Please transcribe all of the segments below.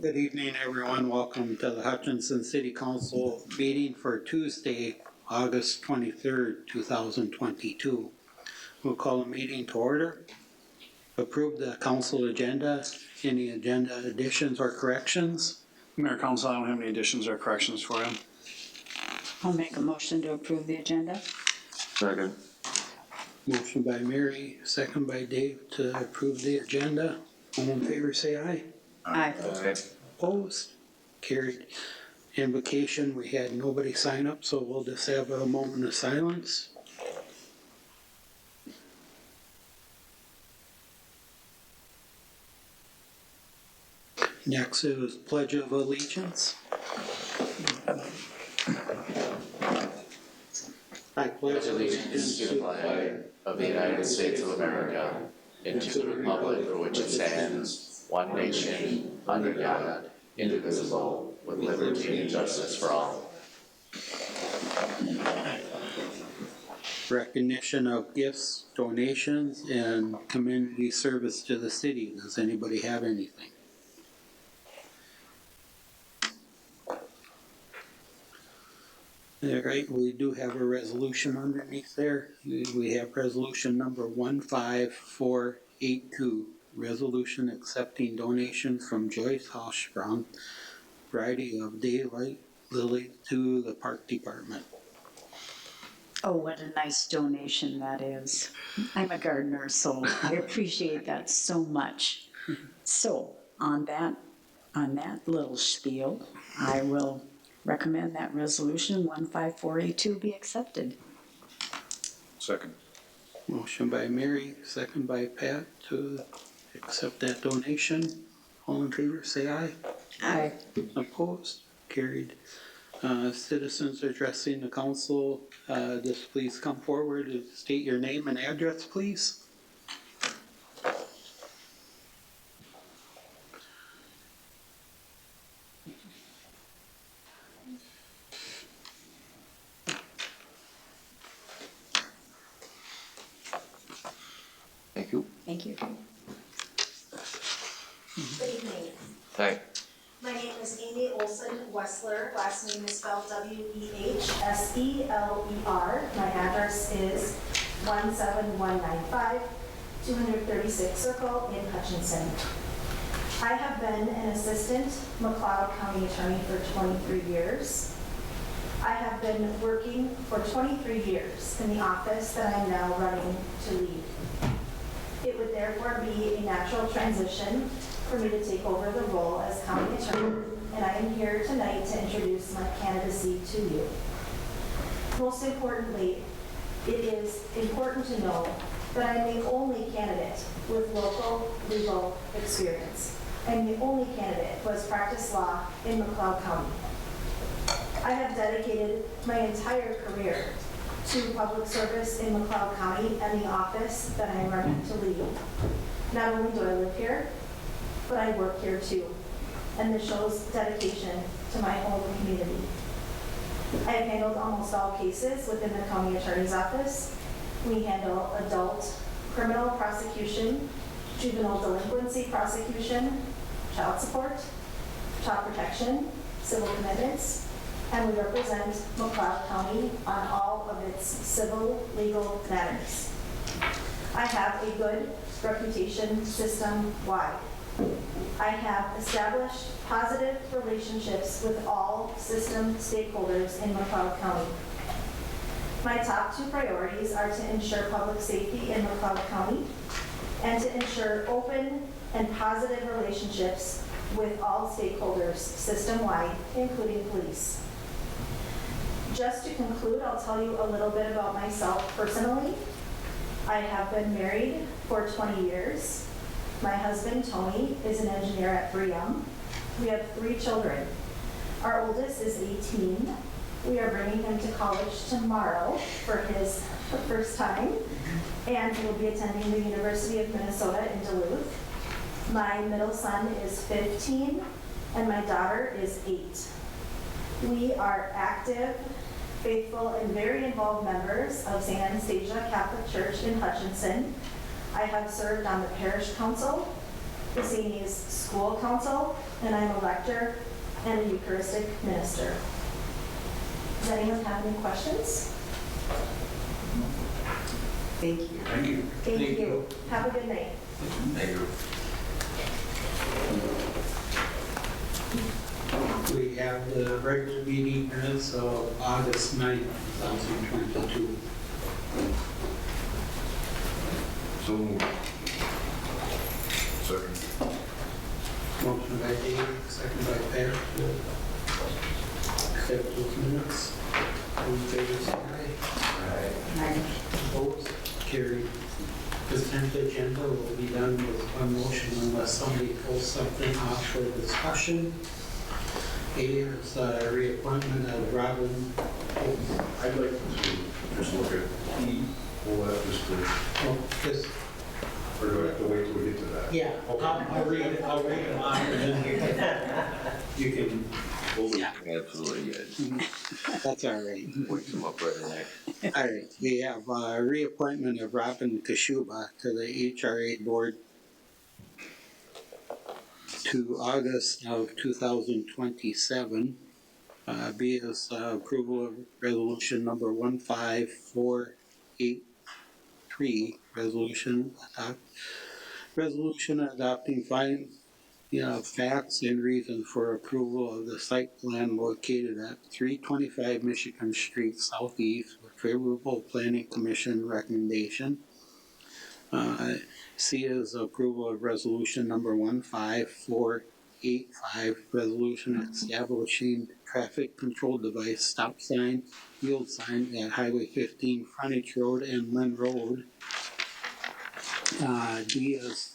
Good evening, everyone. Welcome to the Hutchinson City Council meeting for Tuesday, August 23rd, 2022. We'll call the meeting to order. Approve the council agenda. Any agenda additions or corrections? Mayor, Council, I don't have any additions or corrections for you. I'll make a motion to approve the agenda. Second. Motion by Mary, second by Dave to approve the agenda. All in favor say aye. Aye. Opposed? Carried. Invocation, we had nobody sign up, so we'll just have a moment of silence. Next is Pledge of Allegiance. I pledge Allegiance to the flag of the United States of America and to the republic for which it stands, one nation, under God, indivisible, with liberty and justice for all. Recognition of gifts, donations, and community service to the city. Does anybody have anything? All right, we do have a resolution underneath there. We have resolution number 15482. Resolution accepting donations from Joyce Hochstrong, Variety of Daylight Lily to the Park Department. Oh, what a nice donation that is. I'm a gardener, so I appreciate that so much. So on that little spiel, I will recommend that resolution 15482 be accepted. Second. Motion by Mary, second by Pat to accept that donation. All in favor, say aye. Aye. Opposed? Carried. Citizens addressing the council, just please come forward and state your name and address, please. Thank you. Thank you. Good evening. Hi. My name is Amy Olson Wessler. Last name is spelled W-E-H-S-E-L-E-R. My address is 17195 236 Circle in Hutchinson. I have been an assistant McLeod County attorney for 23 years. I have been working for 23 years in the office that I am now running to lead. It would therefore be a natural transition for me to take over the role as county attorney, and I am here tonight to introduce my candidacy to you. Most importantly, it is important to know that I am the only candidate with local legal experience. I am the only candidate who has practiced law in McLeod County. I have dedicated my entire career to public service in McLeod County and the office that I am running to lead. Not only do I live here, but I work here too, and this shows dedication to my home community. I have handled almost all cases within the county attorney's office. We handle adult criminal prosecution, juvenile delinquency prosecution, child support, child protection, civil commitments, and we represent McLeod County on all of its civil legal matters. I have a good reputation system-wide. I have established positive relationships with all system stakeholders in McLeod County. My top two priorities are to ensure public safety in McLeod County and to ensure open and positive relationships with all stakeholders system-wide, including police. Just to conclude, I'll tell you a little bit about myself personally. I have been married for 20 years. My husband, Tony, is an engineer at 3M. We have 3 children. Our oldest is 18. We are bringing him to college tomorrow for his first time, and he will be attending the University of Minnesota in Duluth. My middle son is 15, and my daughter is 8. We are active, faithful, and very involved members of St. Anastasia Catholic Church in Hutchinson. I have served on the parish council, the St. A's School Council, and I'm a lector and a Eucharistic minister. Does anyone have any questions? Thank you. Thank you. Thank you. Have a good night. Thank you. We have the regular meeting minutes of August 9th, 2022. So moved. Second. Motion by Dave, second by Pat to accept those minutes. All in favor, say aye. Opposed? Carried. Consent agenda will be done with one motion unless somebody pulls something off for discussion. A is reappointment of Robin. I'd like to just look at E, pull that just to, Oh, this, or do I have to wait till we get to that? yeah, I'll read it on and then you can, yeah. Absolutely good. That's all right. Wakes them up right in there. All right, we have reappointment of Robin Kashuba to the HRA board to August of 2027. B is approval of resolution number 15483, resolution adopting findings, facts and reasons for approval of the site plan located at 325 Michigan Street Southeast with favorable planning commission recommendation. C is approval of resolution number 15485, resolution establishing traffic control device stop sign, yield sign at Highway 15, Frontage Road and Lynn Road. D is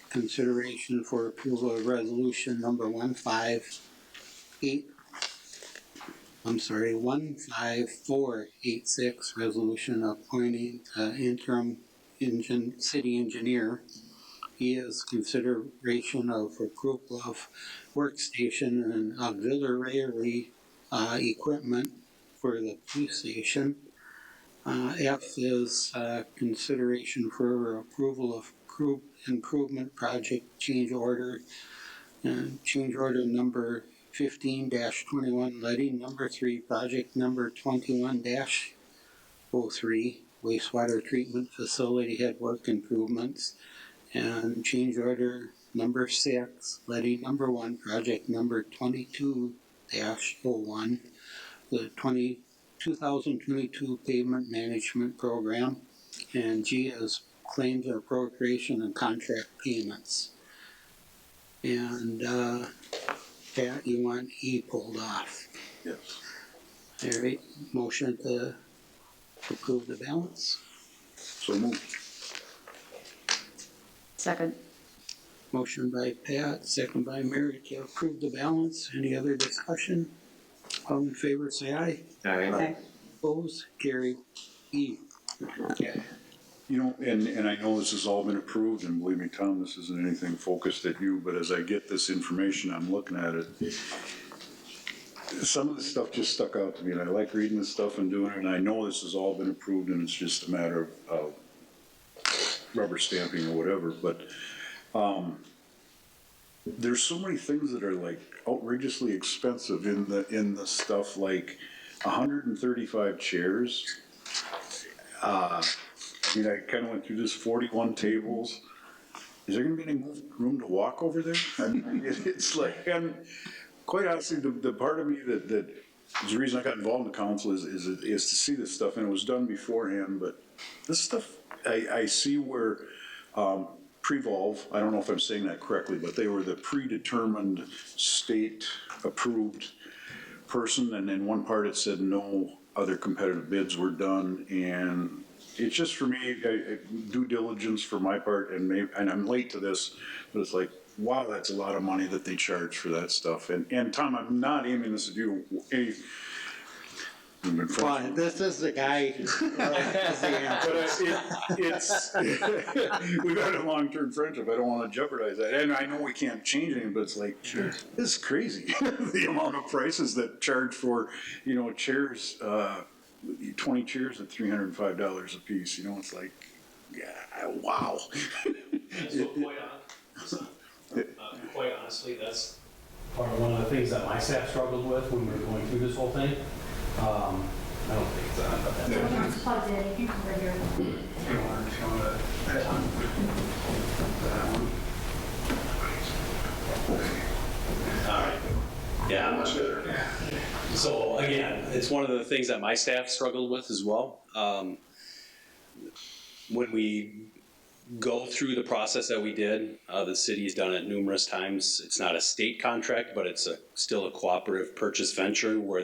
consideration for approval of resolution number 15486, resolution appointing interim city engineer. E is consideration of approval of workstation and auxiliary equipment for the police station. F is consideration for approval of improvement project change order number 15-21, letting number 3, project number 21-03, wastewater treatment facility headwork improvements, and change order number 6, letting number 1, project number 22-01, the 2022 pavement management program, and G is claims of appropriation and contract payments. And Pat, you want E pulled off? Yes. All right, motion to approve the balance. So moved. Second. Motion by Pat, second by Mary to approve the balance. Any other discussion? All in favor, say aye. Aye. Opposed? Carried. E. You know, and I know this has all been approved, and believe me, Tom, this isn't anything focused at you, but as I get this information, I'm looking at it. Some of the stuff just stuck out to me, and I like reading this stuff and doing it, and I know this has all been approved, and it's just a matter of rubber stamping or whatever, but there's so many things that are like outrageously expensive in the stuff, like 135 chairs. I mean, I kind of went through this, 41 tables. Is there gonna be any room to walk over there? I mean, it's like, and quite honestly, the part of me that is the reason I got involved in the council is to see this stuff, and it was done beforehand, but this stuff, I see where, Prevolve, I don't know if I'm saying that correctly, but they were the predetermined state-approved person, and in one part it said no other competitive bids were done, and it's just for me, due diligence for my part, and I'm late to this, but it's like, wow, that's a lot of money that they charge for that stuff. And Tom, I'm not aiming this at you. Well, this is the guy who has the answer. But we've had a long-term friendship. I don't want to jeopardize that. And I know we can't change anything, but it's like, this is crazy. The amount of prices that charge for, chairs, 20 chairs at $305 a piece. It's like, yeah, wow. quite honestly, that's part of one of the things that my staff struggled with when we were going through this whole thing. I don't think it's on, but that's. It's plugged in, you can come over here. All right. Yeah, much better. So again, it's one of the things that my staff struggled with as well. When we go through the process that we did, the city's done it numerous times. It's not a state contract, but it's still a cooperative purchase venture where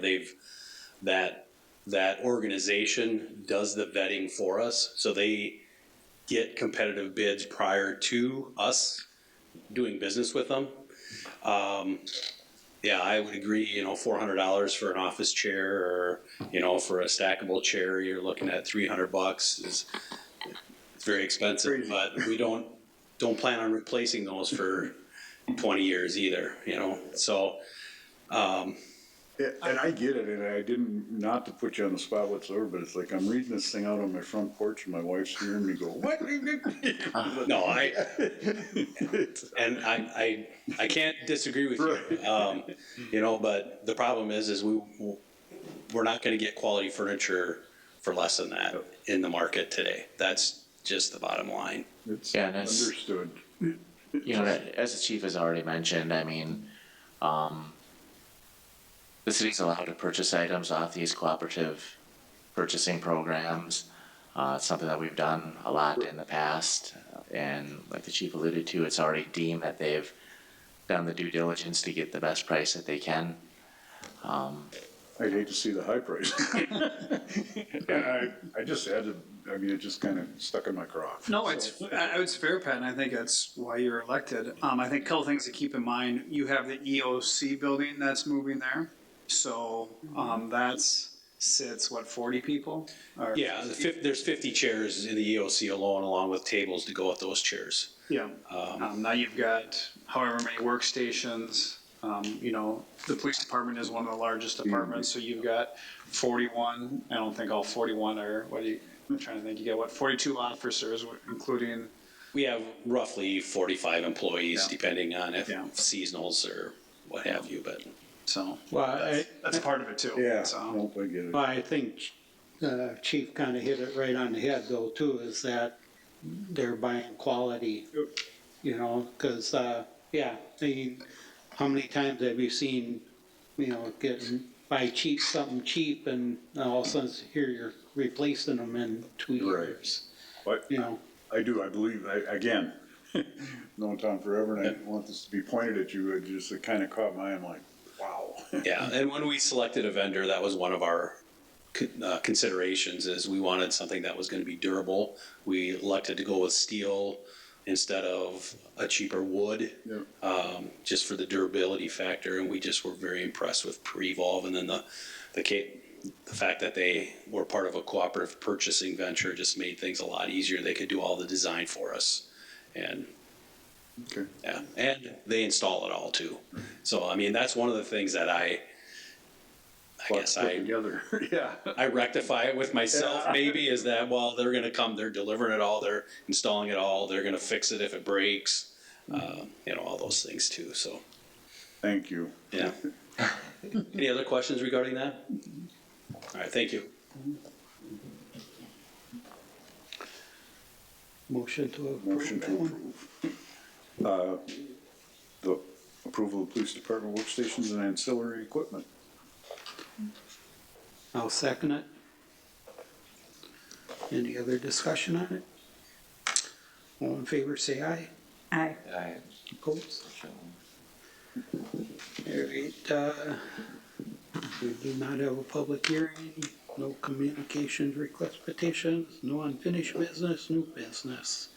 that organization does the vetting for us. So they get competitive bids prior to us doing business with them. Yeah, I would agree, $400 for an office chair or, for a stackable chair, you're looking at $300 it's very expensive, Crazy. but we don't plan on replacing those for 20 years either, so, Yeah, and I get it, and I didn't, not to put you on the spot whatsoever, but it's like I'm reading this thing out on my front porch and my wife's here and you go, what? no, I can't disagree with you, but the problem is we're not gonna get quality furniture for less than that in the market today. That's just the bottom line. It's Yeah, and it's- understood. As the chief has already mentioned, I mean, the city's allowed to purchase items off these cooperative purchasing programs. It's something that we've done a lot in the past, and like the chief alluded to, it's already deemed that they've done the due diligence to get the best price that they can. I'd hate to see the high price. And I just had to, it just kind of stuck in my craw. No, it's fair, Pat, and I think that's why you're elected. I think a couple things to keep in mind. You have the EOC building that's moving there. So, sits, 40 people? Or Yeah, there's 50 chairs in the EOC alone, along with tables to go with those chairs. Yeah. Now you've got however many workstations. The police department is one of the largest departments, so you've got 41. I don't think all 41 are, I'm trying to think, you got 42 officers, including. We have roughly 45 employees, Yeah. depending on if Yeah. seasonals or what have you, but. So, Well, that's part of it too. Yeah, So. nope, I get it. Well, I think Chief kind of hit it right on the head though too, is that they're buying quality, because, how many times have you seen, buy something cheap and all of a sudden here you're replacing them in 2 Right. years, But I do, I believe, again, known Tom forever, and I want this to be pointed at you, it kind of caught my eye, I'm like, wow. Yeah, and when we selected a vendor, that was one of our considerations, is we wanted something that was going to be durable. We elected to go with steel instead of a cheaper wood, just for the durability factor, and we just were very impressed with Pre-Evolve, and then the fact that they were part of a cooperative purchasing venture just made things a lot easier. They could do all the design for us, and Okay. yeah, and they install it all too. So that's one of the things that I guess Put together, yeah. I rectify it with myself maybe, is that, well, they're gonna come, they're delivering it all, they're installing it all, they're gonna fix it if it breaks, all those things too, so, Thank you. yeah. Any other questions regarding that? All right, thank you. motion to approve. Motion to that one. approve. The approval of police department workstations and ancillary equipment. I'll second it. Any other discussion on it? All in favor, say aye. Aye. Opposed? All right, we do not have a public hearing, no communications, request petitions, no unfinished business, new business.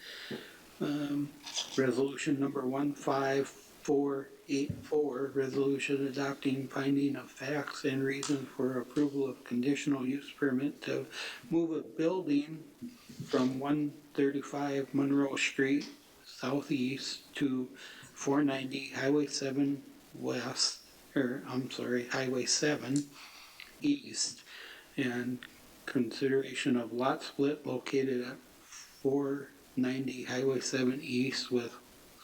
Resolution number 15484, resolution adopting finding of facts and reason for approval of conditional use permit to move a building from 135 Monroe Street southeast to 490 Highway 7 west, Highway 7 east, and consideration of lot split located at 490 Highway 7 east with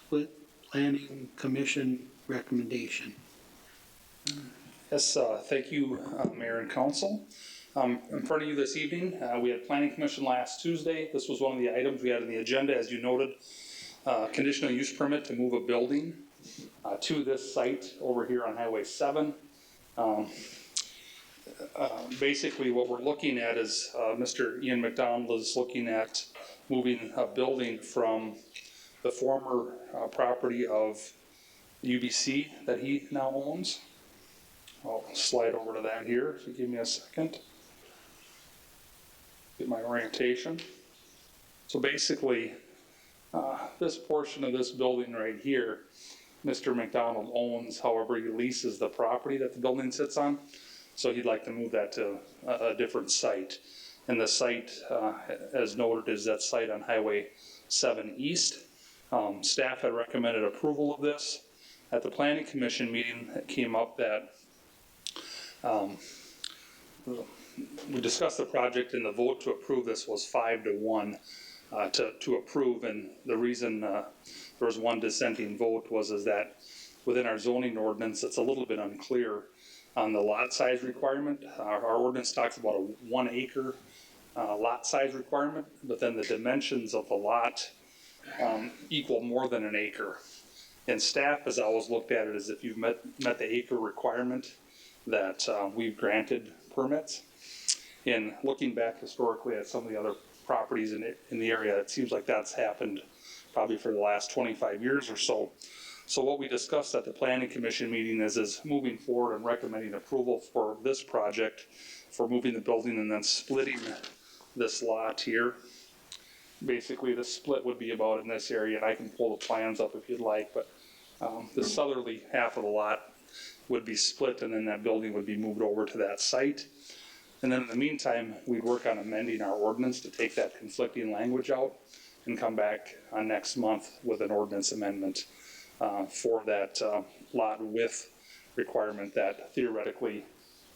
split Planning Commission recommendation. Yes, thank you, Mayor and Council. In front of you this evening, we had Planning Commission last Tuesday. This was one of the items we had on the agenda, as you noted. Conditional use permit to move a building to this site over here on Highway 7. Basically, what we're looking at is Mr. Ian McDonald is looking at moving a building from the former property of UBC that he now owns. I'll slide over to that here, if you give me a second. Get my orientation. So basically, this portion of this building right here, Mr. McDonald owns, however he leases the property that the building sits on. So he'd like to move that to a different site. And the site, as noted, is that site on Highway 7 East. Staff had recommended approval of this. At the Planning Commission meeting, it came up that we discussed the project, and the vote to approve this was 5-1 to approve. And the reason there was one dissenting vote was that within our zoning ordinance, it's a little bit unclear on the lot size requirement. Our ordinance talks about a 1 acre lot size requirement, but then the dimensions of the lot equal more than an acre. And staff has always looked at it as if you've met the acre requirement that we've granted permits. And looking back historically at some of the other properties in the area, it seems like that's happened probably for the last 25 years or so. So what we discussed at the Planning Commission meeting is moving forward and recommending approval for this project for moving the building and then splitting this lot here. Basically, the split would be about in this area, and I can pull the plans up if you'd like, but the southerly half of the lot would be split, and then that building would be moved over to that site. And then in the meantime, we'd work on amending our ordinance to take that conflicting language out and come back next month with an ordinance amendment for that lot width requirement that theoretically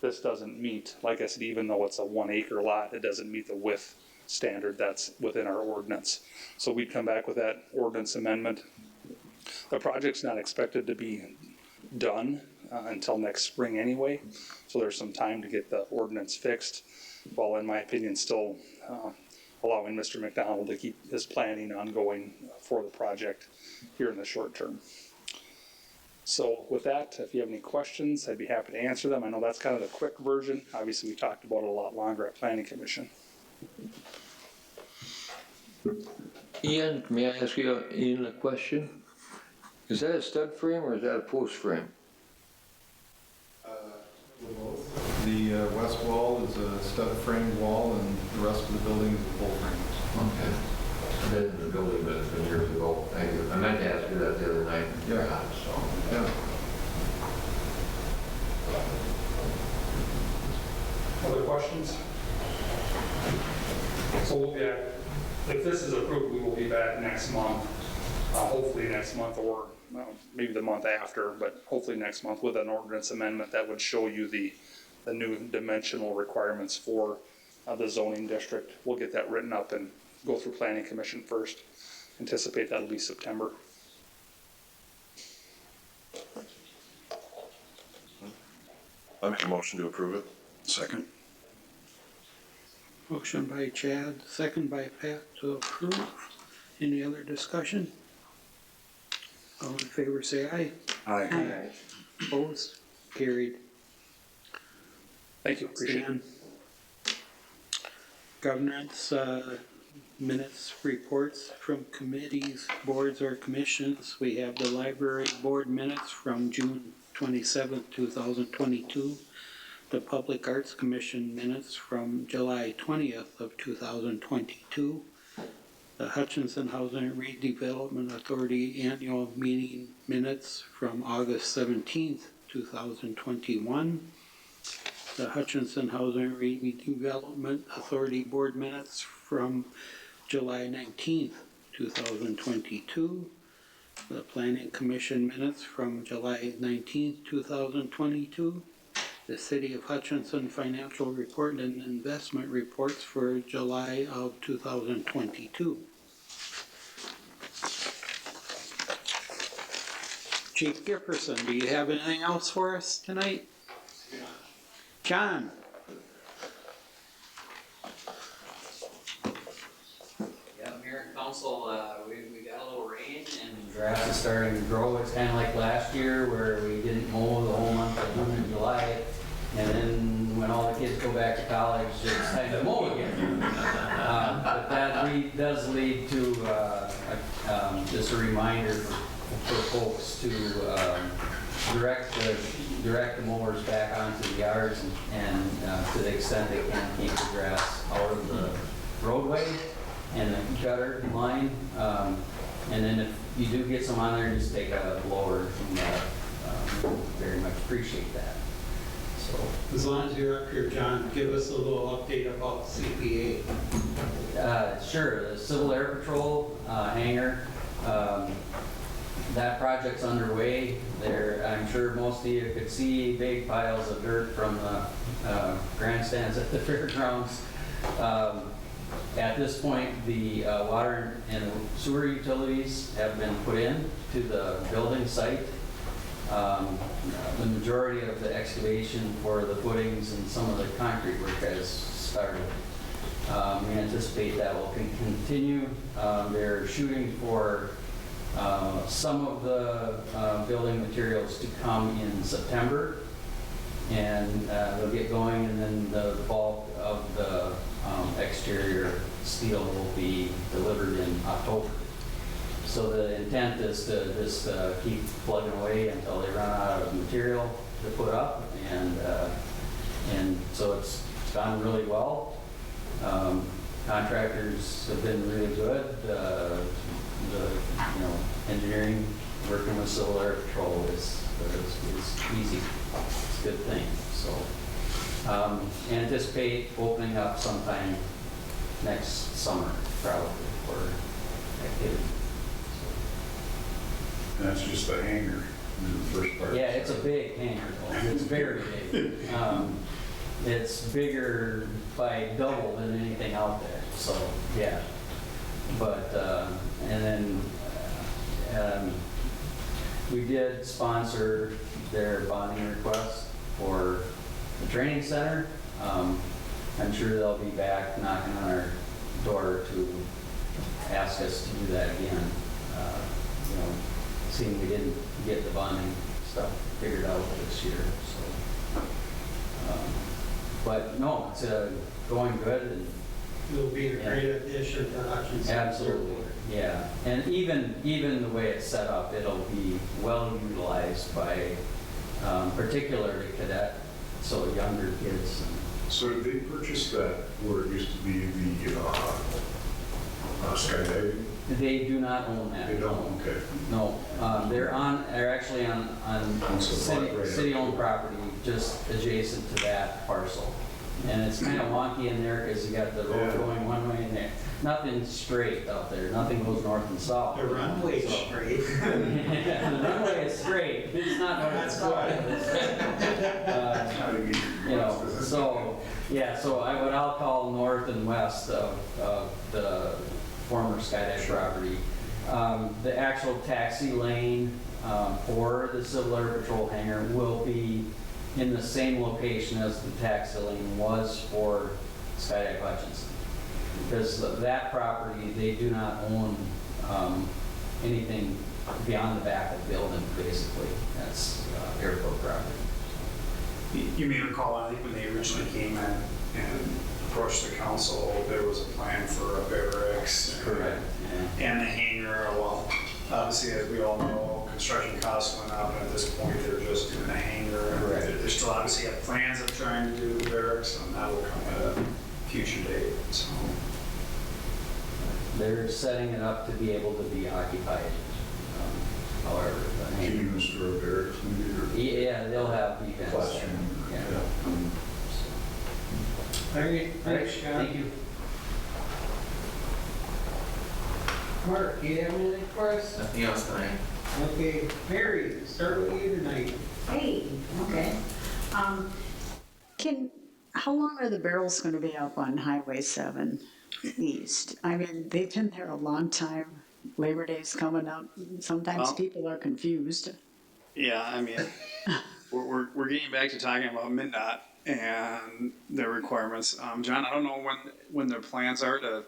this doesn't meet. Like I said, even though it's a 1 acre lot, it doesn't meet the width standard that's within our ordinance. So we'd come back with that ordinance amendment. The project's not expected to be done until next spring anyway, so there's some time to get the ordinance fixed, while in my opinion still allowing Mr. McDonald to keep his planning ongoing for the project here in the short term. So with that, if you have any questions, I'd be happy to answer them. I know that's kind of the quick version. Obviously, we talked about it a lot longer at Planning Commission. Ian, may I ask you, Ian, a question? Is that a stud frame or is that a post frame? The west wall is a stud frame wall and the rest of the building is a full frame. Okay. I've been in the building, but it's been years ago. Thank you. I meant to ask you that the other night. Yeah. So. Yeah. Other questions? So we'll be back, if this is approved, we will be back next month, hopefully next month or maybe the month after, but hopefully next month with an ordinance amendment that would show you the new dimensional requirements for the zoning district. We'll get that written up and go through Planning Commission first. Anticipate that'll be September. I make a motion to approve it. Second. Motion by Chad, second by Pat to approve. Any other discussion? All in favor say aye. Aye. Opposed? Carried. Thank you, appreciate it. Stan. Governance, minutes, reports from committees, boards, or commissions. We have the library board minutes from June 27th, 2022. The Public Arts Commission minutes from July 20th of 2022. The Hutchinson Housing Redevelopment Authority annual meeting minutes from August 17th, 2021. The Hutchinson Housing Redevelopment Authority board minutes from July 19th, 2022. The Planning Commission minutes from July 19th, 2022. The City of Hutchinson financial report and investment reports for July of 2022. Chief Gifferson, do you have anything else for us tonight? John? Yeah, Mayor and Council, we got a little rain and grass is starting to grow. It's kind of like last year where we didn't mow the whole month of June and July. And then when all the kids go back to college, it's time to mow again. But that does lead to just a reminder for folks to direct the mowers back onto the yards and to the extent they can keep the grass out of the roadway and the gutter line. And then if you do get some on there, just take a blower from that. Very much appreciate that. So, As long as you're up here, John, give us a little update about CPA. sure, the Civil Air Patrol hangar, that project's underway. There, I'm sure most of you could see big piles of dirt from the grandstands at the fairgrounds. At this point, the water and sewer utilities have been put in to the building site. The majority of the excavation for the footings and some of the concrete work has started. We anticipate that will continue. They're shooting for some of the building materials to come in September, and they'll get going, and then the bulk of the exterior steel will be delivered in October. So the intent is to just keep plugging away until they run out of material to put up, and so it's gone really well. Contractors have been really good. The engineering working with Civil Air Patrol is easy. It's a good thing. So anticipate opening up sometime next summer, probably, for activity. And that's just the hangar in the first part. Yeah, it's a big hangar. It's very big. It's bigger by double than anything out there. So yeah, but and then we did sponsor their bonding request for the training center. I'm sure they'll be back knocking on our door to ask us to do that again. Seeing we didn't get the bonding stuff figured out this year, so. But no, it's going good, and It'll be a great addition to Hutchinson. absolutely, yeah. And even the way it's set up, it'll be well utilized by particularly cadet, so younger kids. So did they purchase that where it used to be the skydiving? They do not own that. They don't, okay. No, they're actually on city-owned property, just adjacent to that parcel. And it's kind of wonky in there because you got the road going one way and there. Nothing's straight out there, nothing goes north and south. The runway's straight. Yeah, the runway is straight, it's not north and south. So, yeah, so what I'll call north and west of the former Skydive property. The actual taxi lane for the Civil Air Patrol hangar will be in the same location as the taxi lane was for Skydive Hutchinson. Because that property, they do not own anything beyond the back of the building, basically. That's airport property. You may recall, I think when they originally came in and approached the council, there was a plan for a barracks. Correct. Yeah. And the hangar. Well, obviously, as we all know, construction costs went up, and at this point, they're just doing a hangar. Correct. They still obviously have plans of trying to do the barracks, and that will come at a future date. So They're setting it up to be able to be occupied. However, the Can you hangar. use for a barracks maybe, or Yeah, they'll have events. classroom? Yeah. All right, All right, thanks, John. thank you. Mark, do you have anything for us? Nothing else tonight. Okay, Mary, start with you tonight. Hey, okay. How long are the barrels gonna be up on Highway 7 East? I mean, they've been there a long time. Labor Day's coming up. Sometimes Well- people are confused. Yeah, I mean, we're getting back to talking about MnDOT and their requirements. John, I don't know when their plans are to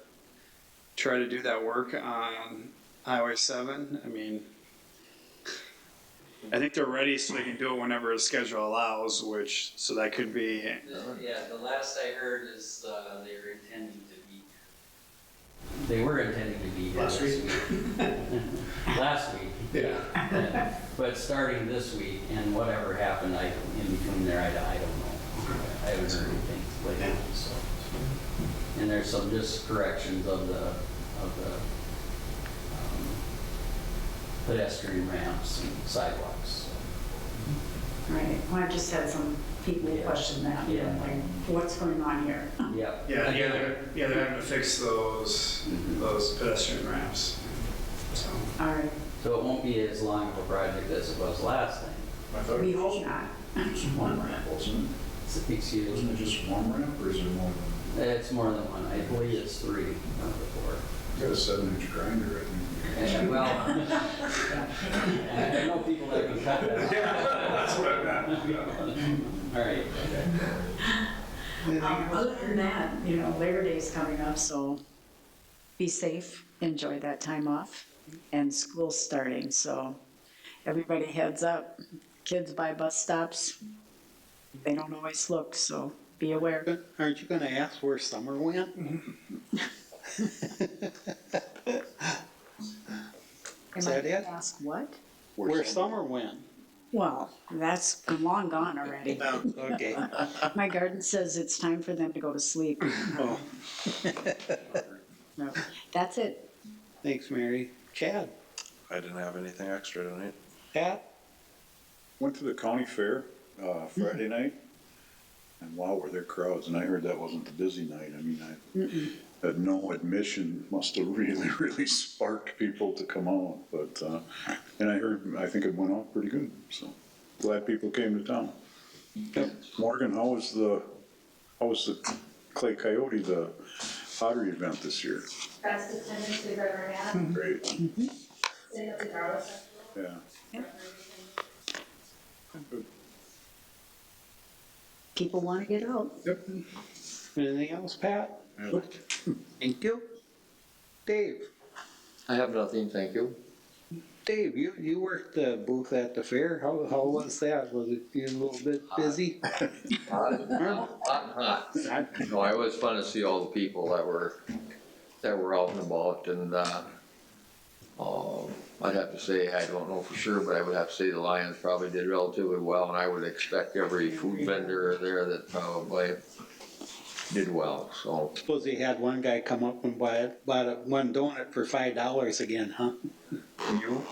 try to do that work on Highway 7. I mean, I think they're ready so they can do it whenever the schedule allows, so that could be. Yeah, the last I heard is they were intending to be here Last week? Last week. Yeah. But starting this week, and whatever happened, in between there, I don't know. I haven't heard anything lately, so. And there's some just corrections of the pedestrian ramps and sidewalks. Right, well, I just had some people question that, you know, Yeah. like, what's going on here? Yep. They're having to fix those pedestrian ramps. So. All right, So it won't be as long of a project as it was last time. I thought we it was hope not. just one ramp, wasn't it? Excuse me. Wasn't it just one ramp, or is there more than? It's more than one. I believe it's 3, not the 4. Got a 7-inch grinder, I think. And, well, I know people that can cut that. That's what I meant. All right. Other than that, you know, Labor Day's coming up, so be safe, enjoy that time off, and school's starting, so everybody heads up. Kids by bus stops, they don't always look, so be aware. But aren't you gonna ask where summer went? Is that it? Ask what? Where summer went? Well, that's long gone already. No, okay. My garden says it's time for them to go to sleep. Oh, No, that's it. thanks, Mary. Chad? I didn't have anything extra tonight. Pat? Went to the county fair, Friday night, and wow, were there crowds, and I heard that wasn't the busy night. I mean, that no admission must have really, really sparked people to come out, but, and I think it went off pretty good, so glad people came to town. Yep. Morgan, how was the Clay Coyote, the pottery event this year? Best attendance we've ever had. Great, Same with the Garlic Festival. yeah. Good. People want to get out. Yep. Anything else, Pat? Thank you. Dave? I have nothing, thank you. Dave, you worked the booth at the fair. How was that? Was it a little bit busy? Hot and hot. No, it was fun to see all the people that were out and about, and I'd have to say, I don't know for sure, but I would have to say the Lions probably did relatively well, and I would expect every food vendor there that probably did well, so. Suppose he had one guy come up and bought one donut for $5 again, huh? You?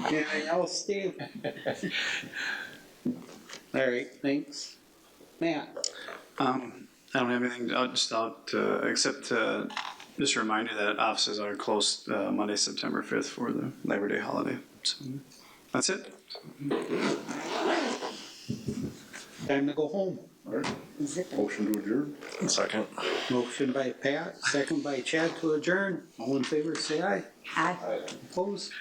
Anything else, Steve? All right, thanks. Matt? I don't have anything, except just a reminder that offices are closed Monday, September 5th for the Labor Day holiday. So that's it. Time to go home. All right, motion to adjourn. Second. Motion by Pat, second by Chad to adjourn. All in favor, say aye. Hi. Opposed?